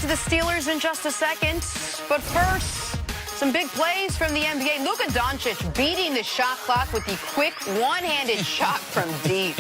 To the Steelers in just a second, but first, some big plays from the NBA. Luka Doncic beating the shot clock with the quick one-handed shot from deep.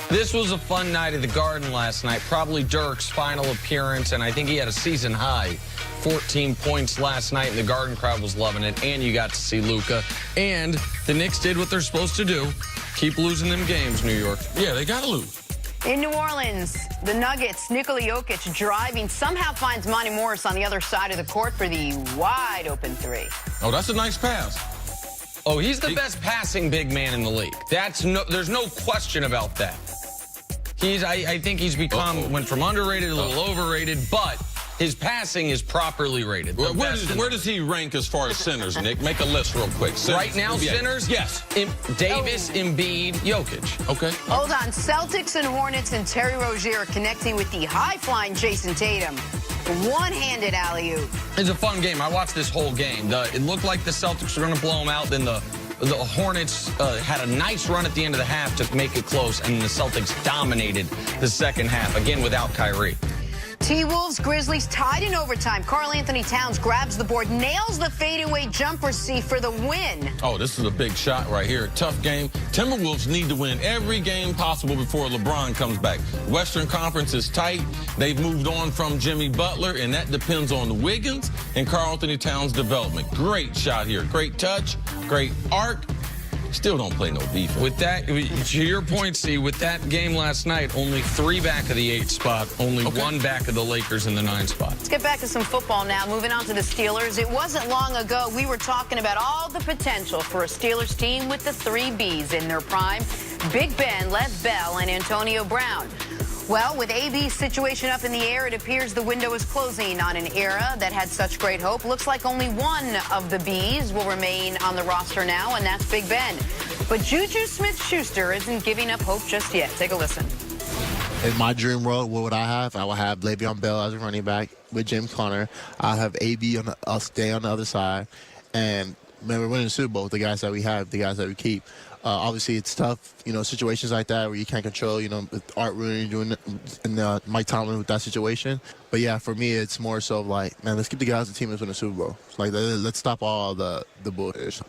This was a fun night at the Garden last night. Probably Dirk's final appearance, and I think he had a season high. 14 points last night, and the Garden crowd was loving it. And you got to see Luka. And the Knicks did what they're supposed to do. Keep losing them games, New York. Yeah, they got to lose. In New Orleans, the Nuggets, Nikola Jokic driving, somehow finds Monty Morris on the other side of the court for the wide-open three. Oh, that's a nice pass. Oh, he's the best passing big man in the league. There's no question about that. I think he's went from underrated to a little overrated, but his passing is properly rated. Where does he rank as far as centers, Nick? Make a list real quick. Centers. Right now, centers? Yes. Davis, Embiid, Jokic. Okay. Hold on. Celtics and Hornets and Terry Rozier connecting with the high-flying Jason Tatum. One-handed alley-oop. It's a fun game. I watched this whole game. It looked like the Celtics were going to blow them out. Then the Hornets had a nice run at the end of the half to make it close, and the Celtics dominated the second half, again without Kyrie. T-Wolves, Grizzlies tied in overtime. Karl Anthony Towns grabs the board, nails the fadeaway jumper C for the win. Oh, this is a big shot right here. Tough game. Timberwolves need to win every game possible before LeBron comes back. Western Conference is tight. They've moved on from Jimmy Butler, and that depends on Wiggins and Karl Anthony Towns' development. Great shot here. Great touch, great arc. Still don't play no defense. With that, to your point, C, with that game last night, only 3 back of the 8 spot, only 1 back of the Lakers in the 9 spot. Let's get back to some football now. Moving on to the Steelers. It wasn't long ago we were talking about all the potential for a Steelers team with the 3 Bs in their prime: Big Ben, Lev Bell, and Antonio Brown. Well, with AB's situation up in the air, it appears the window is closing on an era that had such great hope. Looks like only one of the Bs will remain on the roster now, and that's Big Ben. But JuJu Smith-Schuster isn't giving up hope just yet. Take a listen. In my dream world, what would I have? I would have Le'Veon Bell as a running back with Jim Connor. I have AB I'll stay on the other side. And remember, winning the Super Bowl with the guys that we have, the guys that we keep. Obviously, it's tough, situations like that where you can't control, with Art Rooney doing it and Mike Tomlin with that situation. But, yeah, for me, it's more so like, man, let's keep the guys, the team that's winning the Super Bowl. Like, let's stop all the bullshit.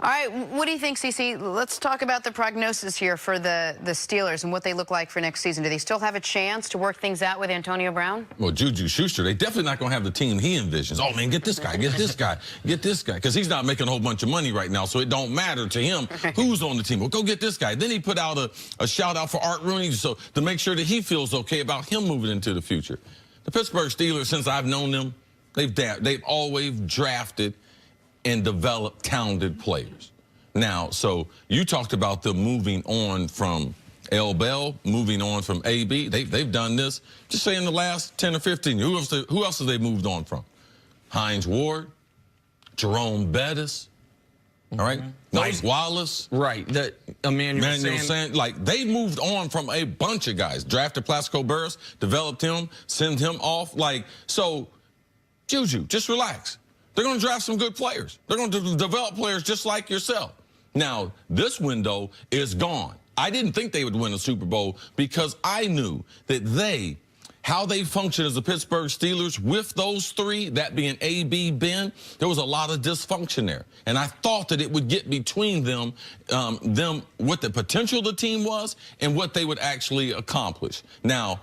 All right, what do you think, CeCe? Let's talk about the prognosis here for the Steelers and what they look like for next season. Do they still have a chance to work things out with Antonio Brown? Well, JuJu Schuster, they definitely not going to have the team he envisions. Oh, man, get this guy, get this guy, get this guy. Because he's not making a whole bunch of money right now, so it don't matter to him who's on the team. Well, go get this guy. Then he put out a shout-out for Art Rooney so to make sure that he feels okay about him moving into the future. The Pittsburgh Steelers, since I've known them, they've always drafted and develop talented players. Now, so you talked about them moving on from L. Bell, moving on from AB. They've done this, just say in the last 10 or 15 years. Who else have they moved on from? Hines Ward, Jerome Bettis, all right? Mike Wallace. Right, Emmanuel Sanders. Like, they moved on from a bunch of guys. Drafted Plaxico Burress, developed him, sent him off. Like, so, JuJu, just relax. They're going to draft some good players. They're going to develop players just like yourself. Now, this window is gone. I didn't think they would win a Super Bowl because I knew that how they function as the Pittsburgh Steelers with those 3, that being AB, Ben, there was a lot of dysfunction there. And I thought that it would get between them what the potential of the team was and what they would actually accomplish. Now,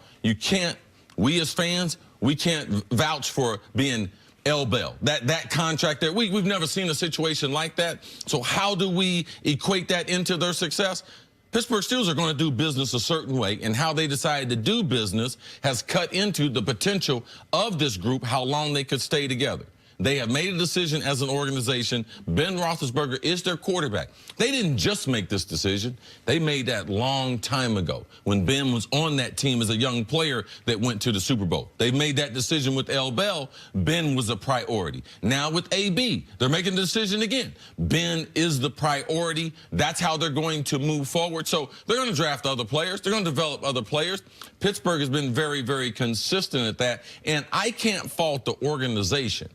we as fans, we can't vouch for being L. Bell, that contract there. We've never seen a situation like that. So how do we equate that into their success? Pittsburgh Steelers are going to do business a certain way, and how they decided to do business has cut into the potential of this group, how long they could stay together. They have made a decision as an organization. Ben Roethlisberger is their quarterback. They didn't just make this decision. They made that long time ago when Ben was on that team as a young player that went to the Super Bowl. They made that decision with L. Bell. Ben was a priority. Now with AB, they're making the decision again. Ben is the priority. That's how they're going to move forward. So they're going to draft other players. They're going to develop other players. Pittsburgh has been very, very consistent at that. And I can't fault the organization.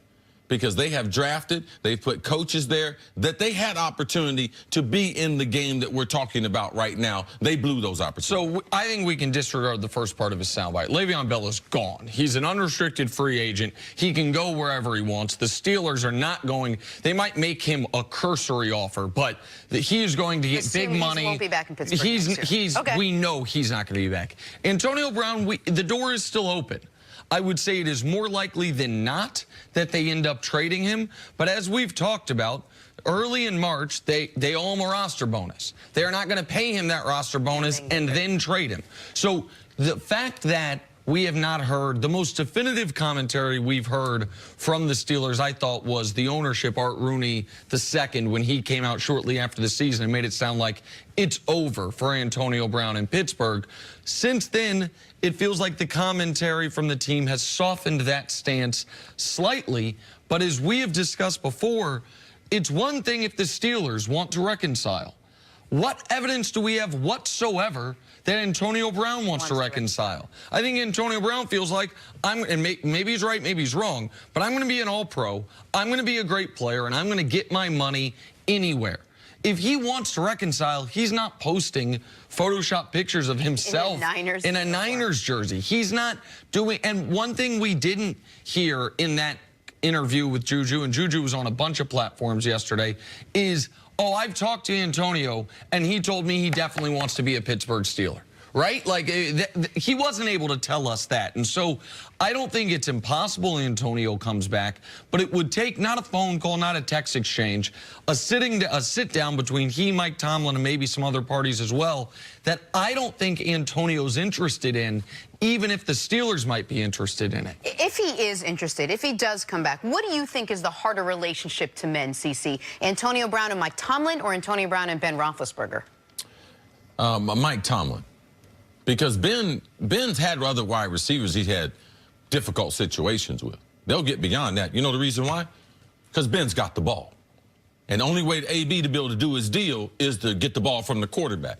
because they have drafted, they've put coaches there, that they had opportunity to be in the game that we're talking about right now. They blew those opportunities. So I think we can disregard the first part of his soundbite. Le'Veon Bell is gone. He's an unrestricted free agent. He can go wherever he wants. The Steelers are not going, they might make him a cursory offer, but he is going to get big money. He won't be back in Pittsburgh next year. Okay. We know he's not going to be back. Antonio Brown, the door is still open. I would say it is more likely than not that they end up trading him. But as we've talked about, early in March, they owe him a roster bonus. They are not going to pay him that roster bonus and then trade him. So the fact that we have not heard, the most definitive commentary we've heard from the Steelers, I thought, was the ownership, Art Rooney II, when he came out shortly after the season and made it sound like it's over for Antonio Brown in Pittsburgh. Since then, it feels like the commentary from the team has softened that stance slightly. But as we have discussed before, it's one thing if the Steelers want to reconcile. What evidence do we have whatsoever that Antonio Brown wants to reconcile? I think Antonio Brown feels like, and maybe he's right, maybe he's wrong, but I'm going to be an all-pro, I'm going to be a great player, and I'm going to get my money anywhere. If he wants to reconcile, he's not posting Photoshop pictures of himself in a Niners jersey. He's not doing, and one thing we didn't hear in that interview with JuJu, and JuJu was on a bunch of platforms yesterday, is, oh, I've talked to Antonio, and he told me he definitely wants to be a Pittsburgh Steeler, right? Like, he wasn't able to tell us that. And so I don't think it's impossible Antonio comes back, but it would take not a phone call, not a text exchange, a sit down between he, Mike Tomlin, and maybe some other parties as well, that I don't think Antonio's interested in, even if the Steelers might be interested in it. If he is interested, if he does come back, what do you think is the harder relationship to men, CC? Antonio Brown and Mike Tomlin, or Antonio Brown and Ben Roethlisberger? Mike Tomlin. Because Ben's had other wide receivers he's had difficult situations with. They'll get beyond that. You know the reason why? Because Ben's got the ball. And the only way to AB to be able to do his deal is to get the ball from the quarterback.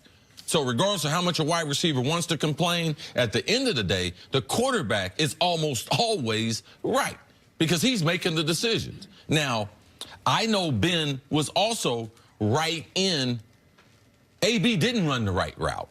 So regardless of how much a wide receiver wants to complain, at the end of the day, the quarterback is almost always right because he's making the decisions. Now, I know Ben was also right in, AB didn't run the right route.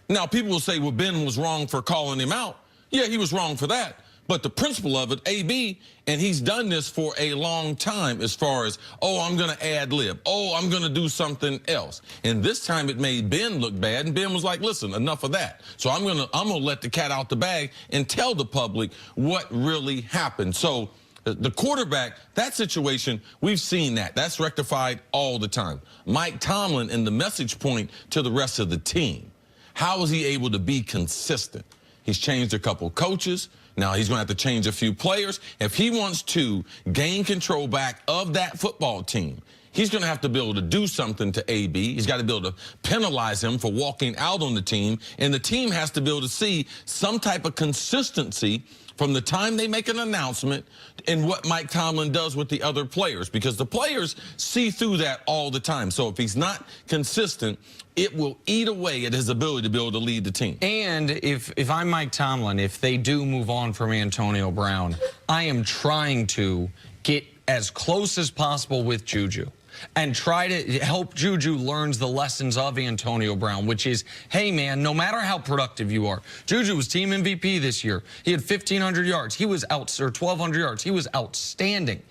Now, people will say, well, Ben was wrong for calling him out. Yeah, he was wrong for that. But the principle of it, AB, and he's done this for a long time as far as, oh, I'm going to ad lib. Oh, I'm going to do something else. And this time it made Ben look bad. And Ben was like, listen, enough of that. So I'm going to let the cat out the bag and tell the public what really happened. So the quarterback, that situation, we've seen that. That's rectified all the time. Mike Tomlin and the message point to the rest of the team. How is he able to be consistent? He's changed a couple coaches. Now he's going to have to change a few players. If he wants to gain control back of that football team, he's going to have to be able to do something to AB. He's got to be able to penalize him for walking out on the team. And the team has to be able to see some type of consistency from the time they make an announcement and what Mike Tomlin does with the other players, because the players see through that all the time. So if he's not consistent, it will eat away at his ability to be able to lead the team. And if I'm Mike Tomlin, if they do move on from Antonio Brown, I am trying to get as close as possible with JuJu and try to help JuJu learns the lessons of Antonio Brown, which is, hey, man, no matter how productive you are. JuJu was team MVP this year. He had 1,500 yards. He was out, or 1,200 yards. He was outstanding.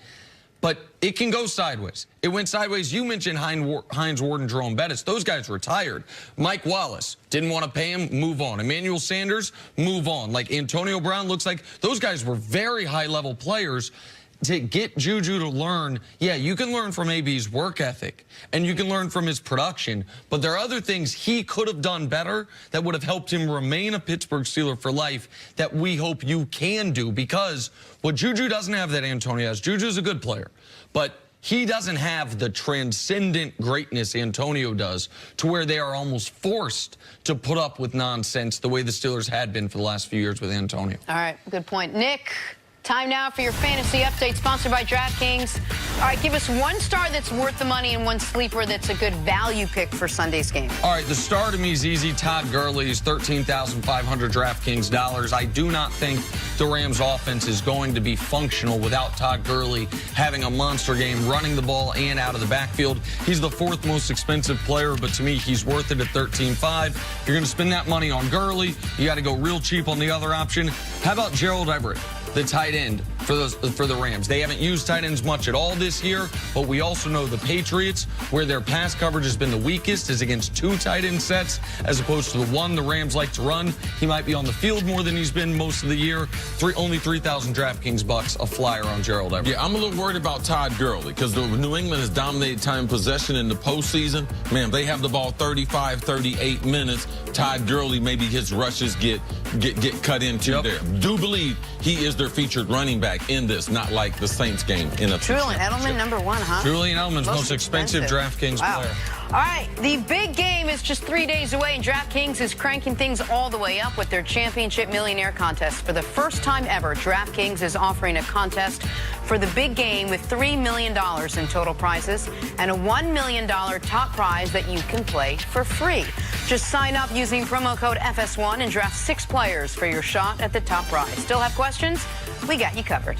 But it can go sideways. It went sideways. You mentioned Hines Ward and Jerome Bettis. Those guys retired. Mike Wallace, didn't want to pay him, move on. Emmanuel Sanders, move on. Like Antonio Brown, looks like those guys were very high-level players. To get JuJu to learn, yeah, you can learn from AB's work ethic and you can learn from his production, but there are other things he could have done better that would have helped him remain a Pittsburgh Steeler for life that we hope you can do, because what JuJu doesn't have that Antonio has. JuJu's a good player, but he doesn't have the transcendent greatness Antonio does to where they are almost forced to put up with nonsense the way the Steelers had been for the last few years with Antonio. All right, good point. Nick. Time now for your fantasy update, sponsored by DraftKings. All right, give us one star that's worth the money and one sleeper that's a good value pick for Sunday's game. All right, the star to me is easy. Todd Gurley's $13,500 DraftKings dollars. I do not think the Rams offense is going to be functional without Todd Gurley having a monster game, running the ball and out of the backfield. He's the fourth most expensive player, but to me, he's worth it at $13,500. If you're going to spend that money on Gurley, you got to go real cheap on the other option. How about Gerald Everett, the tight end for the Rams? They haven't used tight ends much at all this year, but we also know the Patriots, where their pass coverage has been the weakest, is against 2 tight end sets as opposed to the 1 the Rams like to run. He might be on the field more than he's been most of the year. Only 3,000 DraftKings bucks, a flyer on Gerald Everett. Yeah, I'm a little worried about Todd Gurley because New England has dominated time possession in the postseason. Man, they have the ball 35, 38 minutes. Todd Gurley, maybe his rushes get cut into there. Do believe he is their featured running back in this, not like the Saints game in a Julian Edelman, number 1, huh? Julian Edelman's most expensive DraftKings player. All right, the big game is just 3 days away, and DraftKings is cranking things all the way up with their Championship Millionaire Contest. For the first time ever, DraftKings is offering a contest for the big game with $3 million in total prizes and a $1 million top prize that you can play for free. Just sign up using promo code FS1 and draft 6 players for your shot at the top prize. Still have questions? We got you covered.